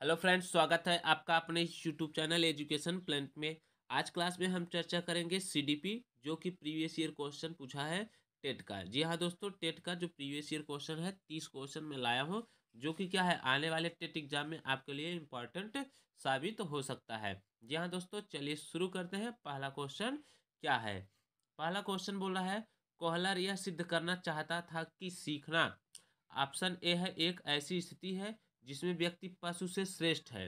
Hello friends, स्वागत है आपका अपने यूट्यूब चैनल एजुकेशन प्लेनेट में। आज क्लास में हम चर्चा करेंगे सीडीपी, जो कि प्रीवियस ईयर क्वेश्चन पूछा है टेट का। जी हाँ दोस्तों, टेट का जो प्रीवियस ईयर क्वेश्चन है 30 क्वेश्चन में लाया हूँ, जो कि क्या है आने वाले टेट एग्जाम में आपके लिए इम्पोर्टेंट साबित हो सकता है। जी हाँ दोस्तों, चलिए शुरू करते हैं। पहला क्वेश्चन क्या है? पहला क्वेश्चन बोल रहा है, कोहलर यह सिद्ध करना चाहता था कि सीखना, ऑप्शन ए है, एक ऐसी स्थिति है जिसमें व्यक्ति पशु से श्रेष्ठ है।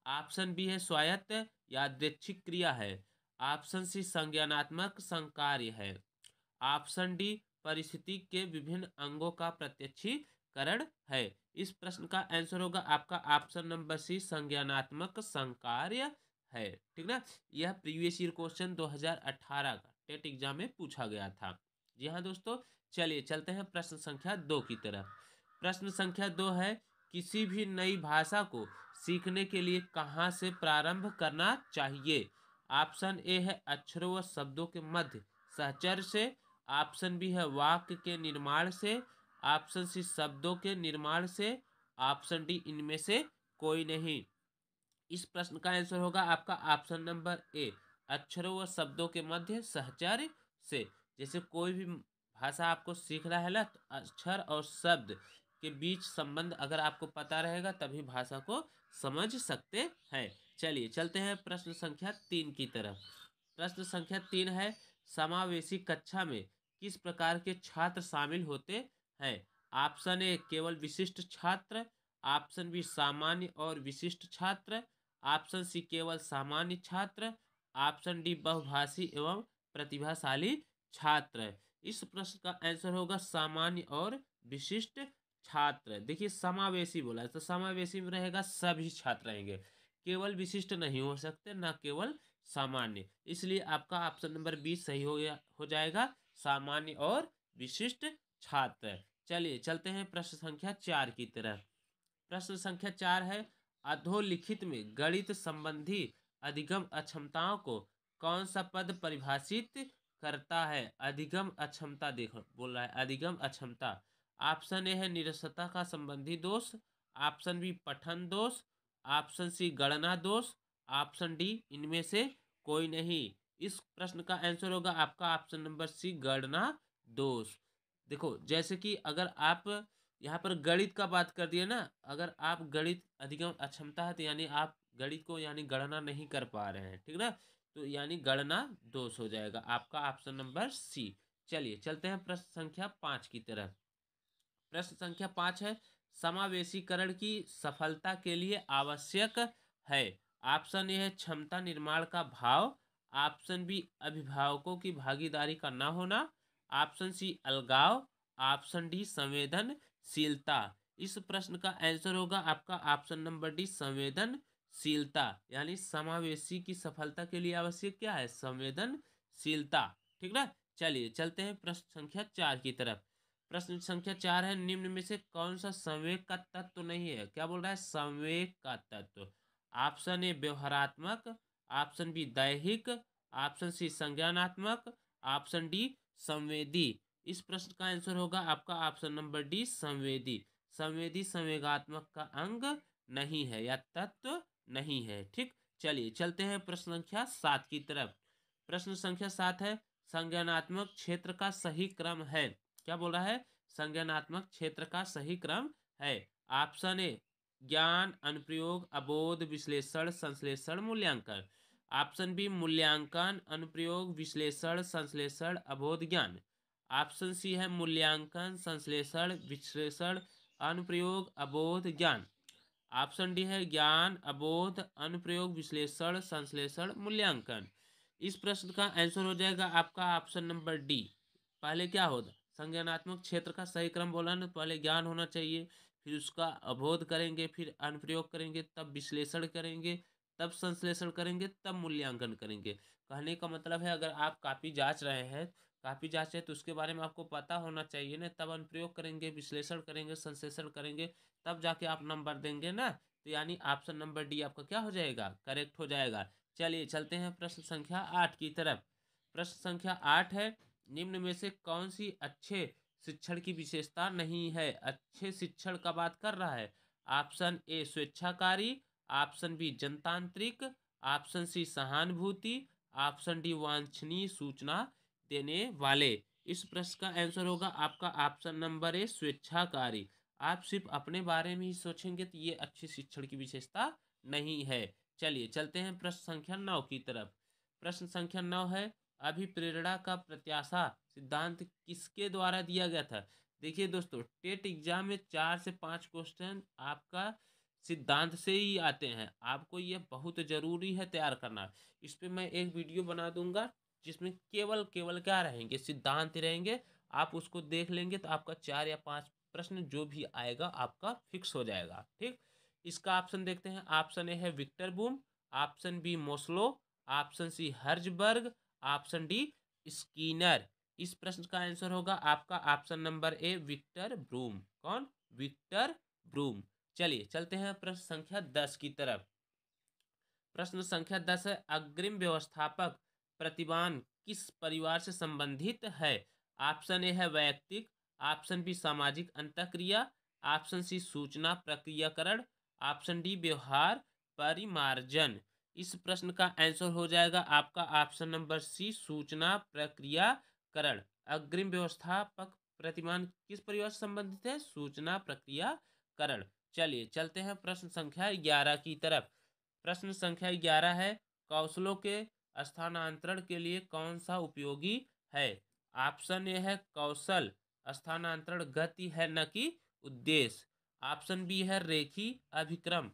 ऑप्शन बी है, स्वायत्त यादृच्छिक क्रिया है। ऑप्शन सी, संज्ञानात्मक संकार्य है। ऑप्शन डी, परिस्थिति के विभिन्न अंगों का प्रत्यक्षीकरण है। इस प्रश्न का आंसर होगा आपका ऑप्शन नंबर सी, संज्ञानात्मक संकार्य है। ठीक ना? यह प्रीवियस ईयर क्वेश्चन 2018 का टेट एग्जाम में पूछा गया था। जी हाँ दोस्तों, चलिए चलते हैं प्रश्न संख्या 2 की तरफ। प्रश्न संख्या 2 है, किसी भी नई भाषा को सीखने के लिए कहाँ से प्रारंभ करना चाहिए? ऑप्शन ए है, अक्षरों व शब्दों के मध्य सहचर से। ऑप्शन बी है, वाक्य के निर्माण से। ऑप्शन सी, शब्दों के निर्माण से। ऑप्शन डी, इनमें से कोई नहीं। इस प्रश्न का आंसर होगा आपका ऑप्शन नंबर ए, अक्षरों व शब्दों के मध्य सहचर्य से। जैसे कोई भी भाषा आपको सीखना है ना, तो अक्षर और शब्द के बीच संबंध अगर आपको पता रहेगा तभी भाषा को समझ सकते हैं। चलिए चलते हैं प्रश्न संख्या 3 की तरफ। प्रश्न संख्या 3 है, समावेशी कक्षा में किस प्रकार के छात्र शामिल होते हैं? ऑप्शन ए, केवल विशिष्ट छात्र। ऑप्शन बी, सामान्य और विशिष्ट छात्र। ऑप्शन सी, केवल सामान्य छात्र। ऑप्शन डी, बहुभाषी एवं प्रतिभाशाली छात्र। इस प्रश्न का आंसर होगा सामान्य और विशिष्ट छात्र। देखिए, समावेशी बोला है तो समावेशी में रहेगा सभी छात्र रहेंगे, केवल विशिष्ट नहीं हो सकते, ना केवल सामान्य। इसलिए आपका ऑप्शन नंबर 20 सही हो जाएगा, सामान्य और विशिष्ट छात्र। चलिए चलते हैं प्रश्न संख्या 4 की तरफ। प्रश्न संख्या 4 है, अधोलिखित में गणित संबंधी अधिगम अक्षमताओं को कौन सा पद परिभाषित करता है? अधिगम अक्षमता देखो बोल रहा है, अधिगम अक्षमता। ऑप्शन ए है, निरस्तता का संबंधी दोष। ऑप्शन बी, पठन दोष। ऑप्शन सी, गणना दोष। ऑप्शन डी, इनमें से कोई नहीं। इस प्रश्न का आंसर होगा आपका ऑप्शन नंबर सी, गणना दोष। देखो, जैसे कि अगर आप यहाँ पर गणित का बात कर दिए ना, अगर आप गणित अधिगम अक्षमता है तो यानी आप गणित को यानी गणना नहीं कर पा रहे हैं, ठीक ना? तो यानी गणना दोष हो जाएगा आपका ऑप्शन नंबर सी। चलिए चलते हैं प्रश्न संख्या 5 की तरफ। प्रश्न संख्या 5 है, समावेशीकरण की सफलता के लिए आवश्यक है। ऑप्शन ए है, क्षमता निर्माण का भाव। ऑप्शन बी, अभिभावकों की भागीदारी का न होना। ऑप्शन सी, अलगाव। ऑप्शन डी, संवेदनशीलता। इस प्रश्न का आंसर होगा आपका ऑप्शन नंबर डी, संवेदनशीलता। यानी समावेशी की सफलता के लिए आवश्यक क्या है? संवेदनशीलता। ठीक ना? चलिए चलते हैं प्रश्न संख्या 4 की तरफ। प्रश्न संख्या 4 है, निम्न में से कौन सा संवेग का तत्व नहीं है? क्या बोल रहा है? संवेग का तत्व। ऑप्शन ए, व्यवहारात्मक। ऑप्शन बी, दैहिक। ऑप्शन सी, संज्ञानात्मक। ऑप्शन डी, संवेदी। इस प्रश्न का आंसर होगा आपका ऑप्शन नंबर डी, संवेदी। संवेदी संवेगात्मक का अंग नहीं है या तत्व नहीं है। ठीक, चलिए चलते हैं प्रश्न संख्या 7 की तरफ। प्रश्न संख्या 7 है, संज्ञानात्मक क्षेत्र का सही क्रम है। क्या बोल रहा है? संज्ञानात्मक क्षेत्र का सही क्रम है। ऑप्शन ए, ज्ञान, अनुप्रयोग, अबोध, विश्लेषण, संश्लेषण, मूल्यांकन। ऑप्शन बी, मूल्यांकन, अनुप्रयोग, विश्लेषण, संश्लेषण, अबोध, ज्ञान। ऑप्शन सी है, मूल्यांकन, संश्लेषण, विश्लेषण, अनुप्रयोग, अबोध, ज्ञान। ऑप्शन डी है, ज्ञान, अबोध, अनुप्रयोग, विश्लेषण, संश्लेषण, मूल्यांकन। इस प्रश्न का आंसर हो जाएगा आपका ऑप्शन नंबर डी। पहले क्या होता, संज्ञानात्मक क्षेत्र का सही क्रम बोला ना, पहले ज्ञान होना चाहिए, फिर उसका अबोध करेंगे, फिर अनुप्रयोग करेंगे, तब विश्लेषण करेंगे, तब संश्लेषण करेंगे, तब मूल्यांकन करेंगे। कहने का मतलब है, अगर आप कापी जांच रहे हैं, कापी जांच है तो उसके बारे में आपको पता होना चाहिए ना, तब अनुप्रयोग करेंगे, विश्लेषण करेंगे, संश्लेषण करेंगे, तब जाके आप नंबर देंगे ना। तो यानी ऑप्शन नंबर डी आपका क्या हो जाएगा? करेक्ट हो जाएगा। चलिए चलते हैं प्रश्न संख्या 8 की तरफ। प्रश्न संख्या 8 है, निम्न में से कौन सी अच्छे शिक्षण की विशेषता नहीं है? अच्छे शिक्षण का बात कर रहा है। ऑप्शन ए स्वेच्छाकारी, ऑप्शन बी जनतांत्रिक, ऑप्शन सी सहानुभूति, ऑप्शन डी वांछनीय सूचना देने वाले। इस प्रश्न का आंसर होगा आपका ऑप्शन नंबर ए स्वेच्छाकारी। आप सिर्फ अपने बारे में ही सोचेंगे तो ये अच्छी शिक्षण की विशेषता नहीं है। चलिए चलते हैं प्रश्न संख्या 9 की तरफ। प्रश्न संख्या 9 है, अभिप्रेरणा का प्रत्याशा सिद्धांत किसके द्वारा दिया गया था। देखिए दोस्तों, टेट एग्जाम में 4 से 5 क्वेश्चन आपका सिद्धांत से ही आते हैं। आपको ये बहुत जरूरी है तैयार करना। इस पे मैं एक वीडियो बना दूंगा जिसमें केवल केवल क्या रहेंगे, सिद्धांत रहेंगे। आप उसको देख लेंगे तो आपका 4 या 5 प्रश्न जो भी आएगा आपका फिक्स हो जाएगा। ठीक, इसका ऑप्शन देखते हैं। ऑप्शन ए है Victor Vroom, option B Maslow, option C Herzberg, option D Skinner. इस प्रश्न का आंसर होगा आपका option number A Victor Vroom. कौन? Victor Vroom. चलिए चलते हैं प्रश्न संख्या 10 की तरफ। प्रश्न संख्या 10 है, अग्रिम व्यवस्थापक प्रतिमान किस परिवार से संबंधित है। ऑप्शन ए है वैयक्तिक, ऑप्शन बी सामाजिक अंतःक्रिया, ऑप्शन सी सूचना प्रक्रियाकरण, ऑप्शन डी व्यवहार परिमार्जन। इस प्रश्न का आंसर हो जाएगा आपका ऑप्शन नंबर सी सूचना प्रक्रियाकरण। अग्रिम व्यवस्थापक प्रतिमान किस परिवार से संबंधित है? सूचना प्रक्रियाकरण। चलिए चलते हैं प्रश्न संख्या 11 की तरफ। प्रश्न संख्या 11 है, कौशलों के स्थानांतरण के लिए कौन सा उपयोगी है। ऑप्शन ए है कौशल स्थानांतरण गति है न कि उद्देश्य, ऑप्शन बी है रेखी अभिक्रम,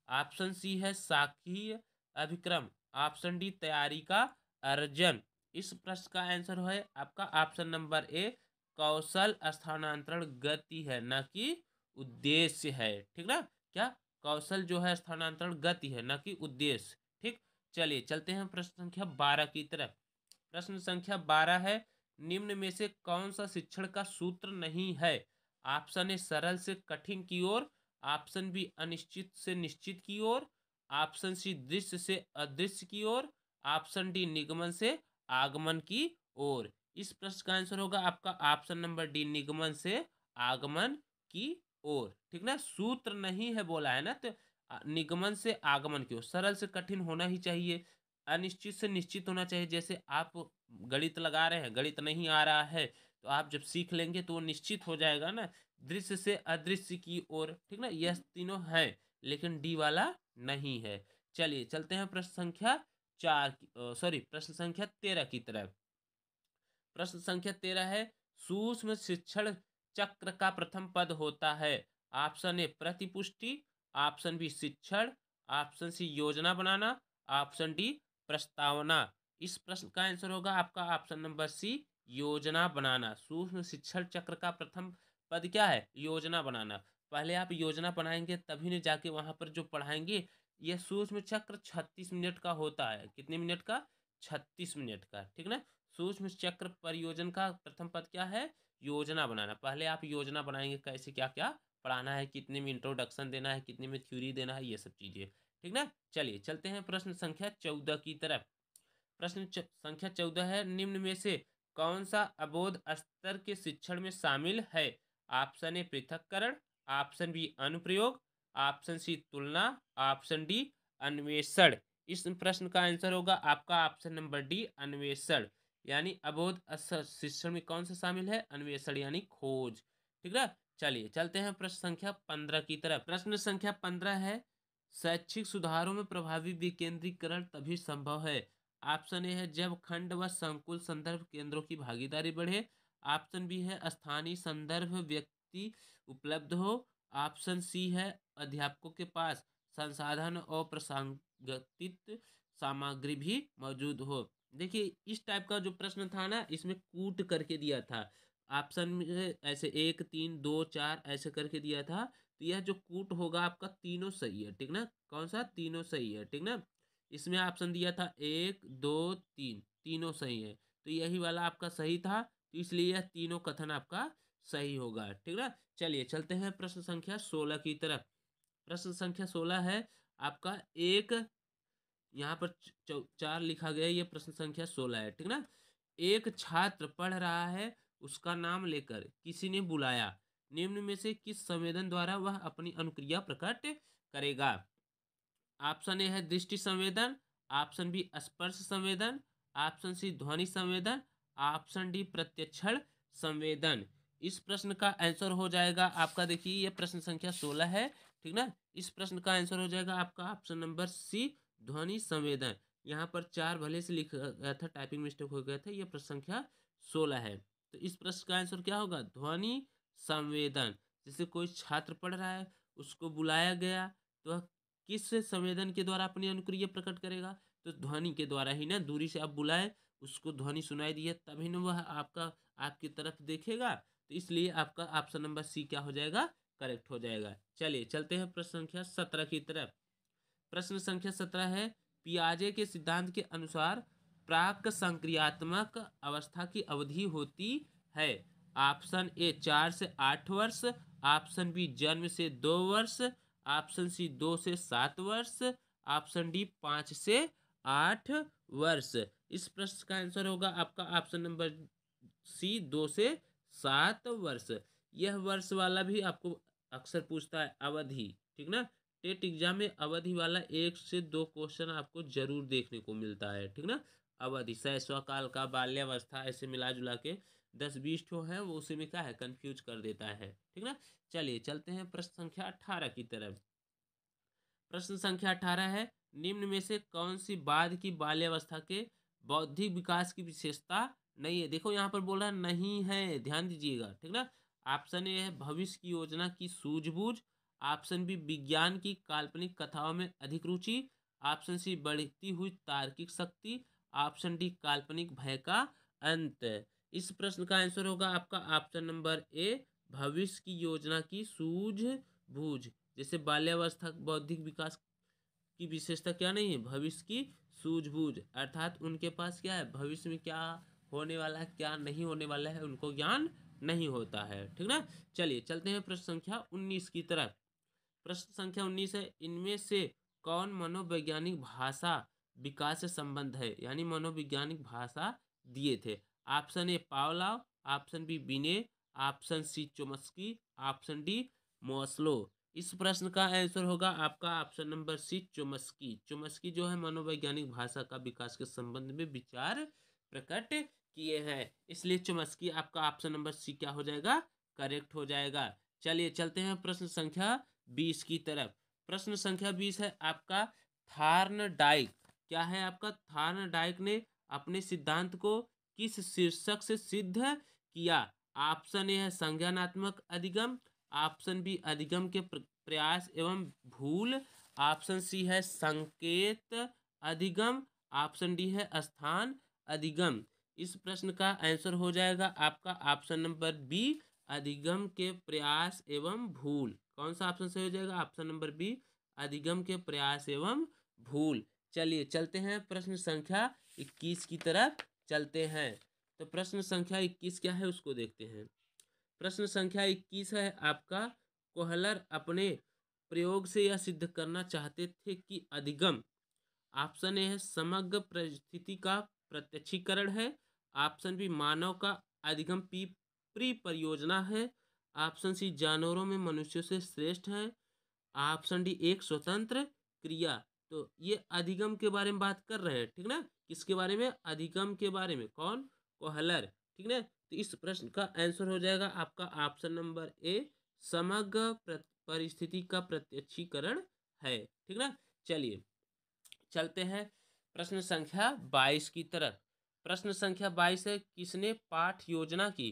ऑप्शन सी है साखीय अभिक्रम, ऑप्शन डी तैयारी का अर्जन। इस प्रश्न का आंसर है आपका ऑप्शन नंबर ए कौशल स्थानांतरण गति है न कि उद्देश्य है। ठीक ना, क्या कौशल जो है स्थानांतरण गति है न कि उद्देश्य। ठीक, चलिए चलते हैं प्रश्न संख्या 12 की तरफ। प्रश्न संख्या 12 है, निम्न में से कौन सा शिक्षण का सूत्र नहीं है। ऑप्शन ए सरल से कठिन की ओर, ऑप्शन बी अनिश्चित से निश्चित की ओर, ऑप्शन सी दृश्य से अदृश्य की ओर, ऑप्शन डी निगमन से आगमन की ओर। इस प्रश्न का आंसर होगा आपका ऑप्शन नंबर डी निगमन से आगमन की ओर। ठीक ना, सूत्र नहीं है बोला है ना, तो निगमन से आगमन की ओर। सरल से कठिन होना ही चाहिए, अनिश्चित से निश्चित होना चाहिए। जैसे आप गणित लगा रहे हैं, गणित नहीं आ रहा है तो आप जब सीख लेंगे तो वो निश्चित हो जाएगा ना। दृश्य से अदृश्य की ओर, ठीक ना, यह तीनों है लेकिन डी वाला नहीं है। चलिए चलते हैं प्रश्न संख्या 13 की तरफ। प्रश्न संख्या 13 है, सूक्ष्म शिक्षण चक्र का प्रथम पद होता है। ऑप्शन ए प्रतिपुष्टि, ऑप्शन बी शिक्षण, ऑप्शन सी योजना बनाना, ऑप्शन डी प्रस्तावना। इस प्रश्न का आंसर होगा आपका ऑप्शन नंबर सी योजना बनाना। सूक्ष्म शिक्षण चक्र का प्रथम पद क्या है? योजना बनाना। पहले आप योजना बनाएंगे तभी ने जाके वहां पर जो पढ़ाएंगे। यह सूक्ष्म चक्र 36 मिनट का होता है। कितने मिनट का? 36 मिनट का। ठीक ना, सूक्ष्म चक्र परियोजना का प्रथम पद क्या है? योजना बनाना। पहले आप योजना बनाएंगे कैसे क्या क्या पढ़ाना है, कितने में इंट्रोडक्शन देना है, कितने में थ्योरी देना है, ये सब चीजें। ठीक ना, चलिए चलते हैं प्रश्न संख्या 14 की तरफ। प्रश्न संख्या 14 है, निम्न में से कौन सा अबोध स्तर के शिक्षण में शामिल है। ऑप्शन ए पृथक्करण, ऑप्शन बी अनुप्रयोग, ऑप्शन सी तुलना, ऑप्शन डी अन्वेषण। इस प्रश्न का आंसर होगा आपका ऑप्शन नंबर डी अन्वेषण। यानी अबोध शिक्षण में कौन सा शामिल है? अन्वेषण यानी खोज। ठीक है, चलिए चलते हैं प्रश्न संख्या 15 की तरफ। प्रश्न संख्या 15 है, शैक्षिक सुधारों में प्रभावी विकेंद्रीकरण तभी संभव है। ऑप्शन ए है जब खंड व संकुल संदर्भ केंद्रों की भागीदारी बढ़े, ऑप्शन बी है स्थानीय संदर्भ व्यक्ति उपलब्ध हो, ऑप्शन सी है अध्यापकों के पास संसाधन और प्रसंगतित सामग्री भी मौजूद हो। देखिए इस टाइप का जो प्रश्न था ना, इसमें कूट करके दिया था। ऑप्शन में ऐसे 1 3 2 4 ऐसे करके दिया था। तो यह जो कूट होगा आपका तीनों सही है। ठीक ना, कौन सा? तीनों सही है। ठीक ना, इसमें ऑप्शन दिया था 1 2 3, तीनों सही है। तो यही वाला आपका सही था, तो इसलिए यह तीनों कथन आपका सही होगा। ठीक ना, चलिए चलते हैं प्रश्न संख्या 16 की तरफ। प्रश्न संख्या 16 है आपका एक, यहाँ पर 4 लिखा गया है, ये प्रश्न संख्या 16 है। ठीक ना, एक छात्र पढ़ रहा है, उसका नाम लेकर किसी ने बुलाया, निम्न में से किस संवेदन द्वारा वह अपनी अनुक्रिया प्रकट करेगा? ऑप्शन ए है दृष्टि संवेदन, ऑप्शन बी स्पर्श संवेदन, ऑप्शन सी ध्वनि संवेदन, ऑप्शन डी प्रत्यक्षण संवेदन। इस प्रश्न का आंसर हो जाएगा आपका, देखिए ये प्रश्न संख्या 16 है, ठीक ना। इस प्रश्न का आंसर हो जाएगा आपका ऑप्शन नंबर सी ध्वनि संवेदन। यहाँ पर 4 भले से लिखा गया था, टाइपिंग मिस्टेक हो गया था, ये प्रश्न संख्या 16 है। तो इस प्रश्न का आंसर क्या होगा? ध्वनि संवेदन। जैसे कोई छात्र पढ़ रहा है, उसको बुलाया गया, तो किस संवेदन के द्वारा अपनी अनुक्रिया प्रकट करेगा? तो ध्वनि के द्वारा ही ना। दूरी से आप बुलाए, उसको ध्वनि सुनाई दी है, तभी ना वह आपकी तरफ देखेगा। तो इसलिए आपका ऑप्शन नंबर सी क्या हो जाएगा? करेक्ट हो जाएगा। चलिए चलते हैं प्रश्न संख्या 17 की तरफ। प्रश्न संख्या 17 है, पियाजे के सिद्धांत के अनुसार प्राक संक्रियात्मक अवस्था की अवधि होती है। ऑप्शन ए 4 से 8 वर्ष, ऑप्शन बी जन्म से 2 वर्ष, ऑप्शन सी 2 से 7 वर्ष, ऑप्शन डी 5 से 8 वर्ष। इस प्रश्न का आंसर होगा आपका ऑप्शन नंबर सी 2 से 7 वर्ष। यह वर्ष वाला भी आपको अक्सर पूछता है, अवधि, ठीक ना। टेट एग्जाम में अवधि वाला 1 से 2 क्वेश्चन आपको जरूर देखने को मिलता है, ठीक ना। अवधि शैशवकाल का, बाल्यावस्था, ऐसे मिला जुला के 10-20 ठो है, वो उसी में क्या है, कंफ्यूज कर देता है, ठीक ना। चलिए चलते हैं प्रश्न संख्या 18 की तरफ। प्रश्न संख्या 18 है, निम्न में से कौन सी बाद की बाल्यावस्था के बौद्धिक विकास की विशेषता नहीं है? देखो यहाँ पर बोल रहा है नहीं है, ध्यान दीजिएगा, ठीक ना। ऑप्शन ए है भविष्य की योजना की सूझबूझ, ऑप्शन बी विज्ञान की काल्पनिक कथाओं में अधिक रुचि, ऑप्शन सी बढ़ती हुई तार्किक शक्ति, ऑप्शन डी काल्पनिक भय का अंत। इस प्रश्न का आंसर होगा आपका ऑप्शन नंबर ए भविष्य की योजना की सूझबूझ। जैसे बाल्यावस्था बौद्धिक विकास की विशेषता क्या नहीं है? भविष्य की सूझबूझ, अर्थात उनके पास क्या है, भविष्य में क्या होने वाला है, क्या नहीं होने वाला है, उनको ज्ञान नहीं होता है, ठीक ना। चलिए चलते हैं प्रश्न संख्या 19 की तरफ। प्रश्न संख्या 19 है, इनमें से कौन मनोवैज्ञानिक भाषा विकास से संबंध है? यानी मनोवैज्ञानिक भाषा दिए थे। Option A Pavlov, option B Binet, option C Chomsky, option D Maslow. इस प्रश्न का आंसर होगा आपका ऑप्शन नंबर सी चोमस्की। चोमस्की जो है मनोवैज्ञानिक भाषा का विकास के संबंध में विचार प्रकट किए हैं, इसलिए चोमस्की आपका ऑप्शन नंबर सी क्या हो जाएगा? करेक्ट हो जाएगा। चलिए चलते हैं प्रश्न संख्या 20 की तरफ। प्रश्न संख्या 20 है आपका, थार्नडाइक। क्या है आपका? थार्नडाइक ने अपने सिद्धांत को किस शीर्षक से सिद्ध किया? ऑप्शन ए है संज्ञानात्मक अधिगम, ऑप्शन बी अधिगम के प्रयास एवं भूल, ऑप्शन सी है संकेत अधिगम, ऑप्शन डी है स्थान अधिगम। इस प्रश्न का आंसर हो जाएगा आपका ऑप्शन नंबर बी अधिगम के प्रयास एवं भूल। कौन सा ऑप्शन से हो जाएगा? ऑप्शन नंबर बी अधिगम के प्रयास एवं भूल। चलिए चलते हैं प्रश्न संख्या 21 की तरफ चलते हैं। तो प्रश्न संख्या 21 क्या है उसको देखते हैं। प्रश्न संख्या 21 है आपका, कोहलर अपने प्रयोग से यह सिद्ध करना चाहते थे कि अधिगम, ऑप्शन ए है समग्र परिस्थिति का प्रत्यक्षीकरण है, ऑप्शन बी मानव का अधिगम प्री परियोजना है, ऑप्शन सी जानवरों में मनुष्यों से श्रेष्ठ है, ऑप्शन डी एक स्वतंत्र क्रिया। तो ये अधिगम के बारे में बात कर रहे हैं, ठीक ना। किसके बारे में? अधिगम के बारे में। कौन? कोहलर, ठीक ना। तो इस प्रश्न का आंसर हो जाएगा आपका ऑप्शन नंबर ए समग्र परिस्थिति का प्रत्यक्षीकरण है, ठीक ना। चलिए चलते हैं प्रश्न संख्या 22 की तरफ। प्रश्न संख्या 22 है, किसने पाठ योजना की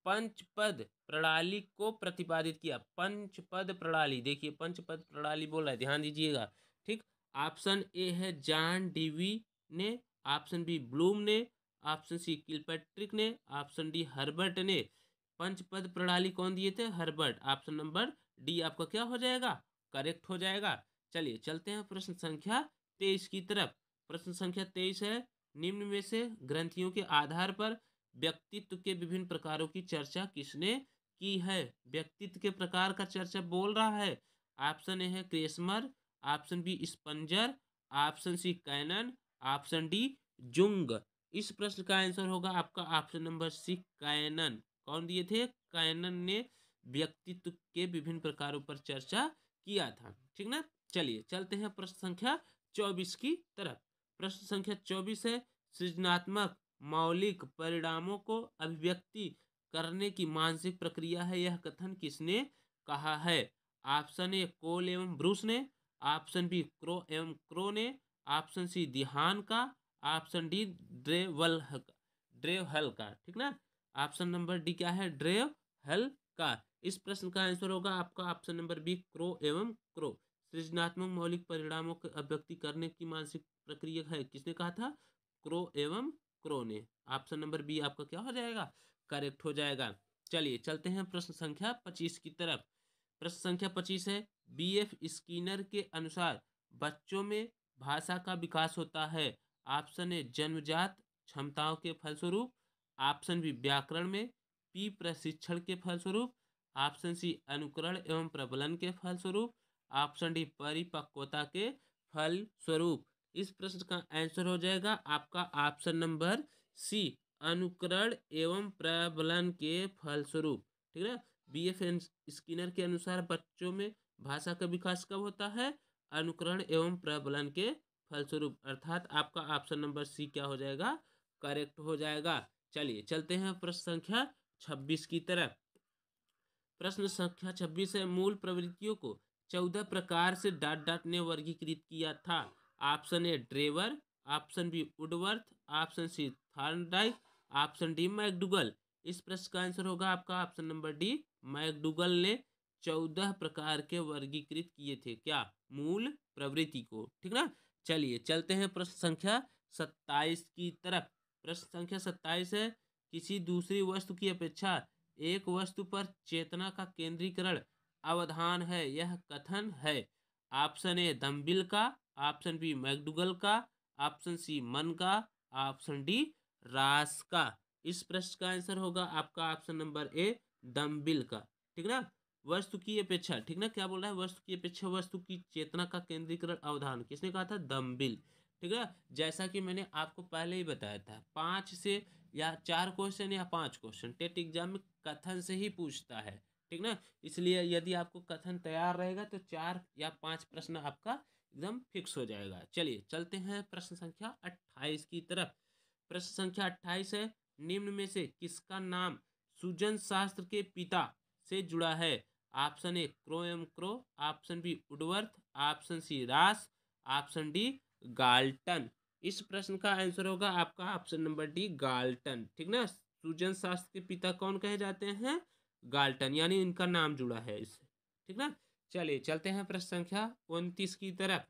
पंचपद प्रणाली को प्रतिपादित किया? पंचपद प्रणाली, देखिए पंचपद प्रणाली बोल रहा है, ध्यान दीजिएगा, ठीक। ऑप्शन ए है जॉन डीवी ने, ऑप्शन बी ब्लूम ने, ऑप्शन सी किलपैट्रिक ने, ऑप्शन डी हर्बर्ट ने। पंचपद प्रणाली कौन दिए थे? हर्बर्ट। ऑप्शन नंबर डी आपका क्या हो जाएगा? करेक्ट हो जाएगा। चलिए चलते हैं प्रश्न संख्या 23 की तरफ। प्रश्न संख्या 23 है, निम्न में से ग्रंथियों के आधार पर व्यक्तित्व के विभिन्न प्रकारों की चर्चा किसने की है? व्यक्तित्व के प्रकार का चर्चा बोल रहा है। ऑप्शन ए है Kretschmer, option B Spranger, option C Cannon, option D Jung. इस प्रश्न का आंसर होगा आपका ऑप्शन नंबर सी कैनन। कौन दिए थे? कैनन ने व्यक्तित्व के विभिन्न प्रकारों पर चर्चा किया था। ठीक ना। चलिए चलते हैं प्रश्न संख्या 24 की तरफ। प्रश्न संख्या 24 है, सृजनात्मक मौलिक परिणामों को अभिव्यक्ति करने की मानसिक प्रक्रिया है, यह कथन किसने कहा है? ऑप्शन ए कोल एवं ब्रूस ने, ऑप्शन बी क्रो एवं क्रो ने, ऑप्शन सी दिहान का, ऑप्शन डी ड्रेव हल का। ठीक ना। ऑप्शन नंबर डी क्या है? ड्रेव हल का। इस प्रश्न का आंसर होगा आपका ऑप्शन नंबर बी क्रो एवं क्रो। सृजनात्मक मौलिक परिणामों को अभिव्यक्ति करने की मानसिक प्रक्रिया है, किसने कहा था? क्रो एवं क्रो ने। ऑप्शन नंबर बी आपका क्या हो जाएगा? करेक्ट हो जाएगा। चलिए चलते हैं प्रश्न संख्या 25 की तरफ। प्रश्न संख्या 25 है, बीएफ स्किनर के अनुसार बच्चों में भाषा का विकास होता है। ऑप्शन ए जन्मजात क्षमताओं के फलस्वरूप, ऑप्शन बी व्याकरण में, पी प्रशिक्षण के फलस्वरूप, ऑप्शन सी अनुकरण एवं प्रबलन के फलस्वरूप, ऑप्शन डी परिपक्वता के फलस्वरूप। इस प्रश्न का आंसर हो जाएगा आपका ऑप्शन नंबर सी, अनुकरण एवं प्रबलन के फलस्वरूप। ठीक है। बीएफ स्किनर के अनुसार बच्चों में भाषा का विकास कब होता है? अनुकरण एवं प्रबलन के फलस्वरूप, अर्थात आपका ऑप्शन नंबर सी क्या हो जाएगा? करेक्ट हो जाएगा। चलिए चलते हैं प्रश्न संख्या 26 की तरफ। प्रश्न संख्या 26 है, मूल प्रवृत्तियों को 14 प्रकार से डॉट डॉट ने वर्गीकृत किया था। Option A Drever, option B Woodworth, option C Thorndike, option D McDougall. इस प्रश्न का आंसर होगा आपका ऑप्शन नंबर डी, मैकडूगल ने 14 प्रकार के वर्गीकृत किए थे, क्या? मूल प्रवृत्ति को। ठीक ना। चलिए चलते हैं प्रश्न संख्या 27 की तरफ। प्रश्न संख्या 27 है, किसी दूसरी वस्तु की अपेक्षा एक वस्तु पर चेतना का केंद्रीकरण अवधान है, यह कथन है। ऑप्शन ए दम्बिल का, ऑप्शन बी मैकडूगल का, ऑप्शन सी मन का, ऑप्शन डी रास का। इस प्रश्न का आंसर होगा आपका ऑप्शन नंबर ए, दम्बिल का। ठीक ना। वस्तु की अपेक्षा, ठीक ना, क्या बोल रहा है? वस्तु की अपेक्षा वस्तु की चेतना का केंद्रीकरण अवधान किसने कहा था? दम्बिल। ठीक है। जैसा कि मैंने आपको पहले ही बताया था, 5 से या 4 क्वेश्चन या 5 क्वेश्चन टेट एग्जाम में कथन से ही पूछता है। ठीक ना। इसलिए यदि आपको कथन तैयार रहेगा तो 4 या 5 प्रश्न आपका एकदम फिक्स हो जाएगा। चलिए चलते हैं प्रश्न संख्या 28 की तरफ। प्रश्न संख्या 28 है, निम्न में से किसका नाम सुजन शास्त्र के पिता से जुड़ा है? ऑप्शन ए क्रो एवं Crow, option B Woodworth, option C Ross, option D Galton. इस प्रश्न का आंसर होगा आपका ऑप्शन नंबर डी, गाल्टन। ठीक ना। सुजन शास्त्र के पिता कौन कहे जाते हैं? गाल्टन, यानी इनका नाम जुड़ा है इससे। ठीक ना। चलिए चलते हैं प्रश्न संख्या 29 की तरफ।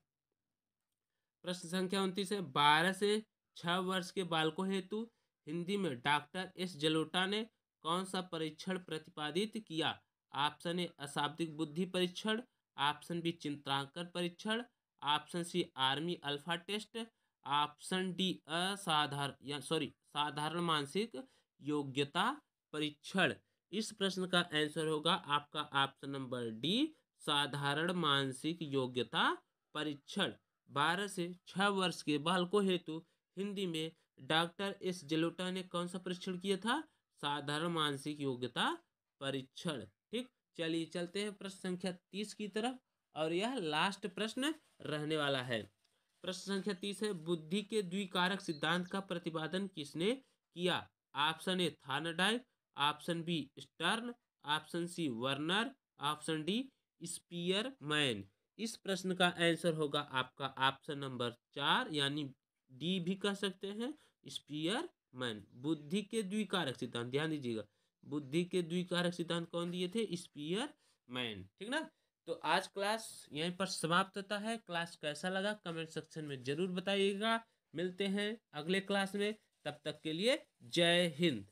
प्रश्न संख्या 29 है, 12 से 6 वर्ष के बालकों हेतु हिंदी में डॉक्टर एस जलोटा ने कौन सा परीक्षण प्रतिपादित किया? ऑप्शन ए अशाब्दिक बुद्धि परीक्षण, ऑप्शन बी चित्रांकन परीक्षण, option C Army Alpha test, option D साधारण मानसिक योग्यता परीक्षण। इस प्रश्न का आंसर होगा आपका ऑप्शन नंबर डी, साधारण मानसिक योग्यता परीक्षण। 12 से 6 वर्ष के बालकों हेतु हिंदी में डॉक्टर एस जलोटा ने कौन सा परीक्षण किया था? साधारण मानसिक योग्यता परीक्षण। ठीक। चलिए चलते हैं प्रश्न संख्या 30 की तरफ, और यह लास्ट प्रश्न रहने वाला है। प्रश्न संख्या 30 है, बुद्धि के द्विकारक सिद्धांत का प्रतिपादन किसने किया? Option A Thorndike, option B Stern, option C Werner, option D Spearman. इस प्रश्न का आंसर होगा आपका ऑप्शन नंबर 4, यानी डी भी कह सकते हैं, स्पीयरमैन। बुद्धि के द्विकारक सिद्धांत, ध्यान दीजिएगा, बुद्धि के द्विकारक सिद्धांत कौन दिए थे? स्पीयरमैन। ठीक ना। तो आज क्लास यहीं पर समाप्त होता है। क्लास कैसा लगा कमेंट सेक्शन में जरूर बताइएगा। मिलते हैं अगले क्लास में, तब तक के लिए जय हिंद।